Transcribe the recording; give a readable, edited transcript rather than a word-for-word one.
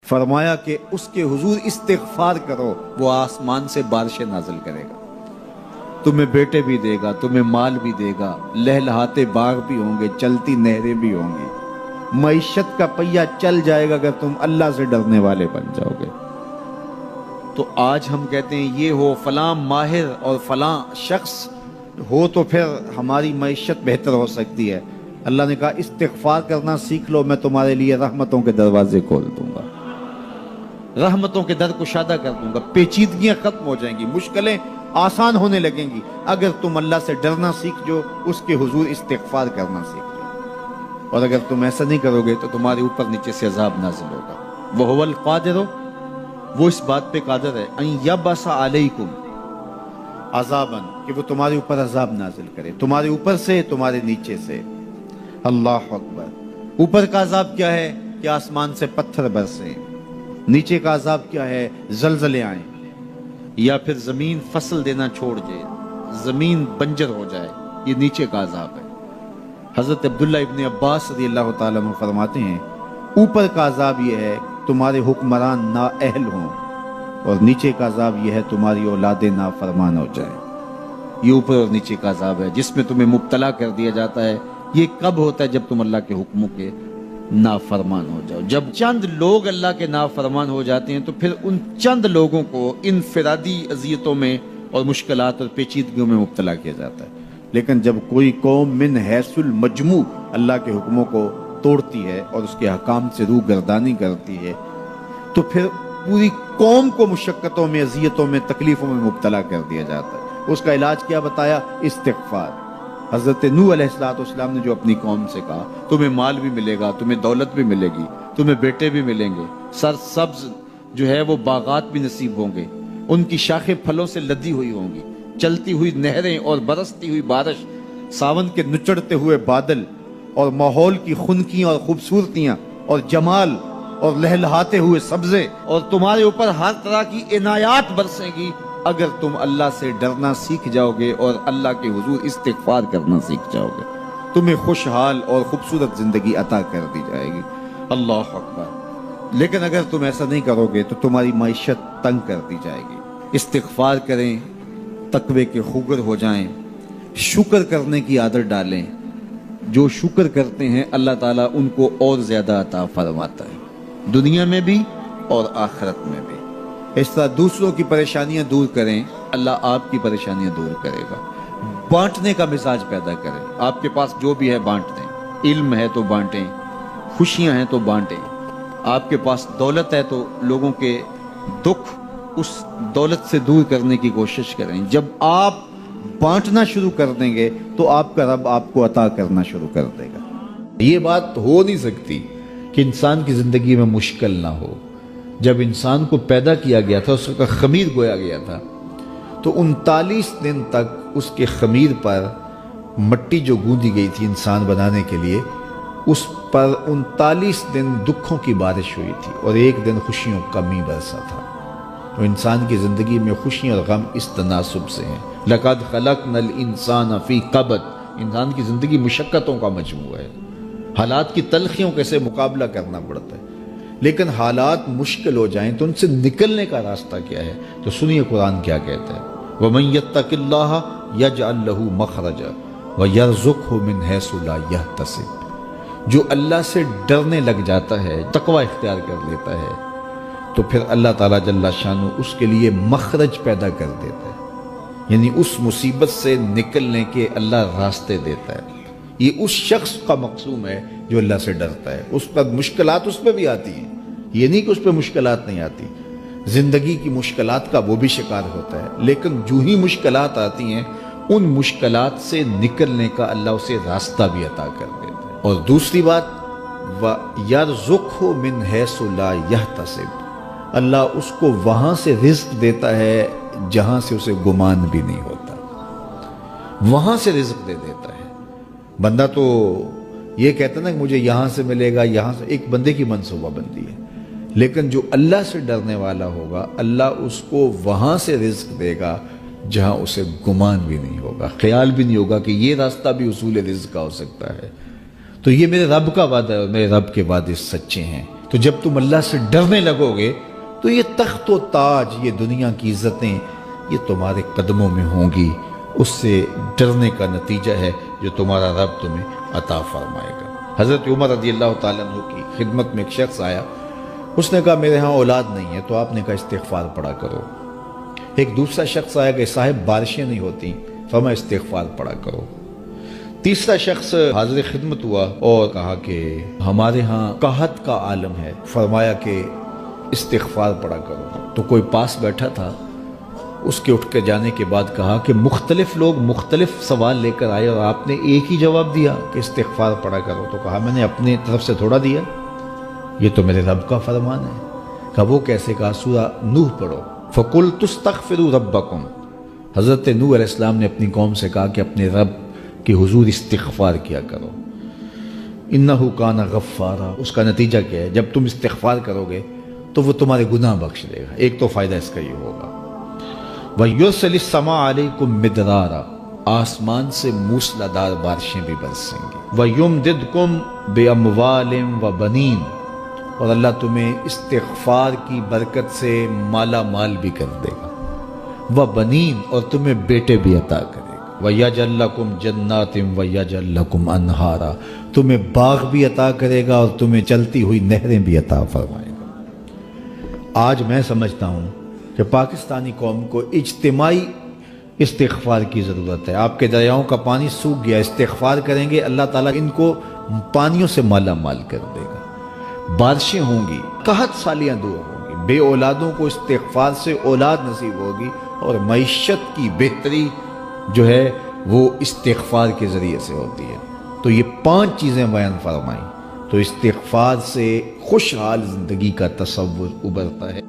فرمایا کہ اس کے حضور استغفار کرو، وہ آسمان سے بارشیں نازل کرے گا، تمہیں بیٹے بھی دے گا، تمہیں مال بھی دے گا، لہلہاتے باغ بھی ہوں گے، چلتی نہریں بھی ہوں گی، معیشت کا پہیہ چل جائے گا اگر تم اللہ سے ڈرنے والے بن جاؤ گے۔ تو آج ہم کہتے ہیں یہ ہو فلاں ماہر اور فلاں شخص ہو تو پھر ہماری معیشت بہتر ہو سکتی ہے۔ اللہ نے کہا استغفار کرنا سیکھ لو، میں تمہارے لیے رحمتوں کے دروازے کھول دوں گا، رحمتوں کے در کشادہ کر دوں گا، پیچیدگیاں ختم ہو جائیں گی، مشکلیں آسان ہونے لگیں گی اگر تم اللہ سے ڈرنا سیکھ جو، اس کے حضور استغفار کرنا سیکھ لو۔ اور اگر تم ایسا نہیں کرو گے تو تمہارے اوپر نیچے سے عذاب نازل ہوگا۔ وَهُوَ الْقَادِرُ، وہ اس بات پہ قادر ہے، ان یبعث علیکم عذاباً، کہ وہ تمہارے اوپر عذاب نازل کرے، تمہارے اوپر سے، تمہارے نیچے سے۔ اللہ اکبر۔ اوپر کا عذاب کیا ہے کہ آسمان سے پتھر برسیں، نیچے کا عذاب کیا ہے زلزلے آئیں، یا پھر زمین فصل دینا چھوڑ دے، زمین بنجر ہو جائے، یہ نیچے کا عذاب ہے۔ حضرت عبداللہ ابن عباس رضی اللہ تعالیٰ عنہ فرماتے ہیں اوپر کا عذاب یہ ہے تمہارے حکمران نااہل ہوں، اور نیچے کا عذاب یہ ہے تمہاری اولادیں نافرمان ہو جائیں۔ یہ اوپر اور نیچے کا عذاب ہے جس میں تمہیں مبتلا کر دیا جاتا ہے۔ یہ کب ہوتا ہے؟ جب تم اللہ کے حکموں کے نافرمان ہو جاؤ۔ جب چند لوگ اللہ کے نافرمان ہو جاتے ہیں تو پھر ان چند لوگوں کو انفرادی اذیتوں میں اور مشکلات اور پیچیدگیوں میں مبتلا کیا جاتا ہے۔ لیکن جب کوئی قوم من حیث المجموع اللہ کے حکموں کو توڑتی ہے اور اس کے حکام سے روح گردانی کرتی ہے تو پھر پوری قوم کو مشقتوں میں، اذیتوں میں، تکلیفوں میں مبتلا کر دیا جاتا ہے۔ اس کا علاج کیا بتایا؟ استغفار۔ حضرت نوح علیہ السلام نے جو اپنی قوم سے کہا تمہیں مال بھی ملے گا، تمہیں دولت بھی ملے گی، تمہیں بیٹے بھی ملیں گے، سرسبز جو ہے وہ باغات بھی نصیب ہوں گے، ان کی شاخیں پھلوں سے لدی ہوئی ہوں گی، چلتی ہوئی نہریں اور برستی ہوئی بارش، ساون کے نچڑتے ہوئے بادل، اور ماحول کی خنکیاں اور خوبصورتیاں اور جمال اور لہلہاتے ہوئے سبزے، اور تمہارے اوپر ہر طرح کی عنایات برسیں گی اگر تم اللہ سے ڈرنا سیکھ جاؤ گے اور اللہ کے حضور استغفار کرنا سیکھ جاؤ گے، تمہیں خوشحال اور خوبصورت زندگی عطا کر دی جائے گی۔ اللہ اکبر۔ لیکن اگر تم ایسا نہیں کرو گے تو تمہاری معیشت تنگ کر دی جائے گی۔ استغفار کریں، تقوی کے خوگر ہو جائیں، شکر کرنے کی عادت ڈالیں۔ جو شکر کرتے ہیں اللہ تعالیٰ ان کو اور زیادہ عطا فرماتا ہے، دنیا میں بھی اور آخرت میں بھی۔ اس طرح دوسروں کی پریشانیاں دور کریں، اللہ آپ کی پریشانیاں دور کرے گا۔ بانٹنے کا مزاج پیدا کریں، آپ کے پاس جو بھی ہے بانٹ دیں، علم ہے تو بانٹیں، خوشیاں ہیں تو بانٹیں، آپ کے پاس دولت ہے تو لوگوں کے دکھ اس دولت سے دور کرنے کی کوشش کریں۔ جب آپ بانٹنا شروع کر دیں گے تو آپ کا رب آپ کو عطا کرنا شروع کر دے گا۔ یہ بات ہو نہیں سکتی کہ انسان کی زندگی میں مشکل نہ ہو۔ جب انسان کو پیدا کیا گیا تھا، اس کا خمیر گویا گیا تھا، تو 39 دن تک اس کے خمیر پر مٹی جو گوندی گئی تھی انسان بنانے کے لیے، اس پر 39 دن دکھوں کی بارش ہوئی تھی اور ایک دن خوشیوں کا می برسا تھا۔ تو انسان کی زندگی میں خوشیاں اور غم اس تناسب سے ہیں۔ لَقَدْ خَلَقْنَا الْإِنسَانَ فِي قَبْضٍ، انسان کی زندگی مشقتوں کا مجموعہ ہے، حالات کی تلخیوں کے سے مقابلہ کرنا پڑتا ہے، لیکن حالات مشکل ہو جائیں تو ان سے نکلنے کا راستہ کیا ہے؟ تو سنیے قرآن کیا کہتا ہے، وَمَن يَتَّقِ اللَّهَ يَجْعَلْ لَهُ مَخْرَجًا وَيَرْزُقْهُ مِنْ حَيْثُ لَا يَحْتَسِبُ، جو اللہ سے ڈرنے لگ جاتا ہے، تقوی اختیار کر لیتا ہے، تو پھر اللہ تعالیٰ جل شانہ اس کے لیے مخرج پیدا کر دیتا ہے، یعنی اس مصیبت سے نکلنے کے اللہ راستے دیتا ہے۔ یہ اس شخص کا مقصوم ہے جو اللہ سے ڈرتا ہے۔ اس پر مشکلات اس پہ بھی آتی ہیں، یہ نہیں کہ اس پہ مشکلات نہیں آتی، زندگی کی مشکلات کا وہ بھی شکار ہوتا ہے، لیکن جو ہی مشکلات آتی ہیں ان مشکلات سے نکلنے کا اللہ اسے راستہ بھی عطا کر دیتا ہے۔ اور دوسری بات، وَيَرْزُقْهُ مِنْ حَيْثُ لَا يَحْتَسِبُ، اللہ اس کو وہاں سے رزق دیتا ہے جہاں سے اسے گمان بھی نہیں ہوتا، وہاں سے رزق دے دیتا ہے۔ بندہ تو یہ کہتا نا کہ مجھے یہاں سے ملے گا، یہاں سے، ایک بندے کی منصوبہ بندی ہے، لیکن جو اللہ سے ڈرنے والا ہوگا اللہ اس کو وہاں سے رزق دے گا جہاں اسے گمان بھی نہیں ہوگا، خیال بھی نہیں ہوگا کہ یہ راستہ بھی حصول رزق کا ہو سکتا ہے۔ تو یہ میرے رب کا وعدہ ہے اور میرے رب کے وعدے سچے ہیں۔ تو جب تم اللہ سے ڈرنے لگو گے تو یہ تخت و تاج، یہ دنیا کی عزتیں، یہ تمہارے قدموں میں ہوں گی۔ اس سے ڈرنے کا نتیجہ ہے جو تمہارا رب تمہیں عطا فرمائے گا۔ حضرت عمر رضی اللہ تعالیٰ عنہ کی خدمت میں ایک شخص آیا، اس نے کہا میرے ہاں اولاد نہیں ہے، تو آپ نے کہا استغفار پڑھا کرو۔ ایک دوسرا شخص آیا کہ صاحب بارشیں نہیں ہوتی، فرمایا استغفار پڑھا کرو۔ تیسرا شخص حاضر خدمت ہوا اور کہا کہ ہمارے ہاں قحط کا عالم ہے، فرمایا کہ استغفار پڑھا کرو۔ تو کوئی پاس بیٹھا تھا، اس کے اٹھ کے جانے کے بعد کہا کہ مختلف لوگ مختلف سوال لے کر آئے اور آپ نے ایک ہی جواب دیا کہ استغفار پڑھا کرو۔ تو کہا میں نے اپنے طرف سے تھوڑا دیا، یہ تو میرے رب کا فرمان ہے۔ کہا وہ کیسے؟ کہا سورہ نوح پڑھو، فَقُلْتُ اسْتَغْفِرُوا رَبَّكُمْ۔ حضرت نوح علیہ السلام نے اپنی قوم سے کہا کہ اپنے رب کے حضور استغفار کیا کرو، اِنَّهُ كَانَ غَفَّارًا۔ اس کا نتیجہ کیا ہے؟ جب تم استغفار کرو گے تو وہ تمہارے گناہ بخش دے گا۔ ایک تو فائدہ اس کا یہ ہوگا، وَيُرْسِلِ السَّمَاءَ عَلَيْكُمْ مِدْرَارًا، آسمان سے موسلادھار بارشیں بھی برسیں گی، وَيُمْدِدْكُمْ بِأَمْوَالٍ وَبَنِينَ، اور اللہ تمہیں استغفار کی برکت سے مالا مال بھی کر دے گا، وَبَنِينَ، اور تمہیں بیٹے بھی عطا کرے گا، وَيَجْعَلْ لَكُمْ جَنَّاتٍ وَيَجْعَلْ لَكُمْ أَنْهَارًا، تمہیں باغ بھی عطا کرے گا اور تمہیں چلتی ہوئی نہریں بھی عطا فرمائے گا۔ آج میں سمجھتا ہوں کہ پاکستانی قوم کو اجتماعی استغفار کی ضرورت ہے۔ آپ کے دریاؤں کا پانی سوکھ گیا، استغفار کریں گے اللہ تعالیٰ ان کو پانیوں سے مالا مال کر دے گا، بارشیں ہوں گی، قحط سالیاں دور ہوں گی، بے اولادوں کو استغفار سے اولاد نصیب ہوگی، اور معیشت کی بہتری جو ہے وہ استغفار کے ذریعے سے ہوتی ہے۔ تو یہ 5 چیزیں بیان فرمائیں، تو استغفار سے خوشحال زندگی کا تصور ابھرتا ہے۔